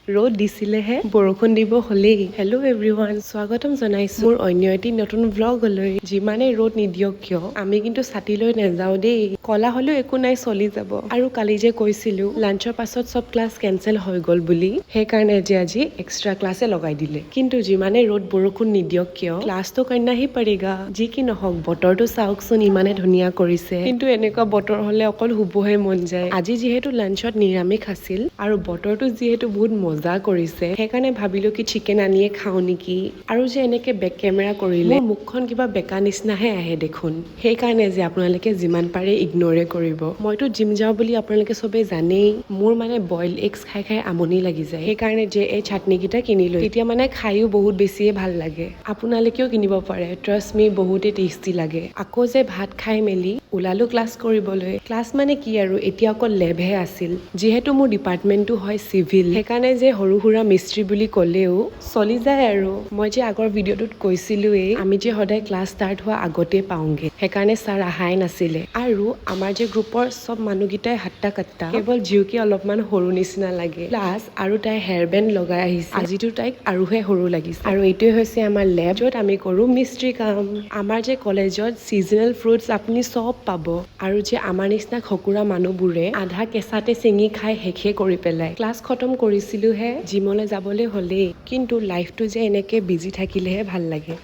ৰ'দ দিছিলেহে বৰষুণ দিব হ'লেই। হেল্ল' এভৰিৱান, স্বাগতম জনাইছো মোৰ অন্য এটি নতুন ব্লগলৈ। যিমানে ৰ'দ নিদিয়ক কিয় আমি কিন্তু ছাতি লৈ নাযাওঁ দেই। কলা হ'লেও একো নাই, চলি যাব। আৰু কালি যে কৈছিলো লাঞ্চৰ পাছত চব ক্লাছ কেঞ্চেল হৈ গ'ল বুলি, সেইকাৰণে যে আজি এক্সট্ৰা ক্লাছে লগাই দিলে। কিন্তু যিমানে ৰ'দ বৰষুণ নিদিয়ক কিয় ক্লাছটো কৰনা হি পৰেগা। যি কি নহওক বতৰটো চাওকচোন, ইমানে ধুনীয়া কৰিছে। কিন্তু এনেকুৱা বতৰ হলে অকল শুবহে মন যায়। আজি যিহেতু লাঞ্চত নিৰামিষ আছিল আৰু বতৰটো যিহেতু বহুত মজা কৰিছে, সেইকাৰণে ভাবিলো কি চিকেন আনিয়ে খাওঁ নেকি। আৰু যে এনেকে বেক কেমেৰা কৰিলে মোৰ মুখখন কিবা বেকা নিচিনাহে আহে দেখোন। সেইকাৰণে যে আপোনালোকে যিমান পাৰে ইগনৰে কৰিব। মইতো জিম যাওঁ বুলি আপোনালোকে চবে জানেই। মোৰ মানে বইল এগছ খাই খাই আমনি লাগি যায়। সেইকাৰণে যে এই চাটনি কেইটা কিনি লৈ তেতিয়া মানে খাইও বহুত বেছিয়ে ভাল লাগে। আপোনালোকেও কিনিব পাৰে, ট্ৰাষ্ট মি, বহুতে টেষ্টি লাগে। আকৌ যে ভাত খাই মেলি ওলালো ক্লাছ কৰিবলৈ। ক্লাছ মানে কি আৰু, এতিয়া অকল লেবহে আছিল। যিহেতু মোৰ ডিপাৰ্টমেণ্টটো হয় চিভিল, সেইকাৰণে যে সৰু সুৰা মিস্ত্ৰী বুলি ক'লেও চলি যায় আৰু। মই যে আগৰ ভিডিঅ'টোত কৈছিলোৱেই, আমি যে সদায় ক্লাছ ষ্টাৰ্ট হোৱা আগতে পাওঁগে, সেইকাৰণে ছাৰ আহাই নাছিলে। আৰু আমাৰ যে গ্ৰুপৰ চব মানুহকেইটাই হাট্টা কাট্টা, কেৱল জিউকে অলপমান সৰু নিচিনা লাগে। প্লাছ আৰু তাই হেয়াৰ বেণ্ড লগাই আহিছে, আজিতো তাইক আৰুহে সৰু লাগিছে। আৰু এইটোৱে হৈছে আমাৰ লেব, য'ত আমি কৰো মিস্ত্ৰী কাম। আমাৰ যে কলেজত চিজনেল ফ্ৰুটছ আপুনি চব পাব। আৰু যে আমাৰ নিচিনা খকুৰা মানুহবোৰে আধা কেঁচাতে চিঙি খাই শেষে কৰি পেলাই। ক্লাছ খতম কৰিছিলোহে, জিমলৈ যাবলৈ হ'লেই। কিন্তু লাইফটো যে এনেকে বিজি থাকিলেহে ভাল লাগে।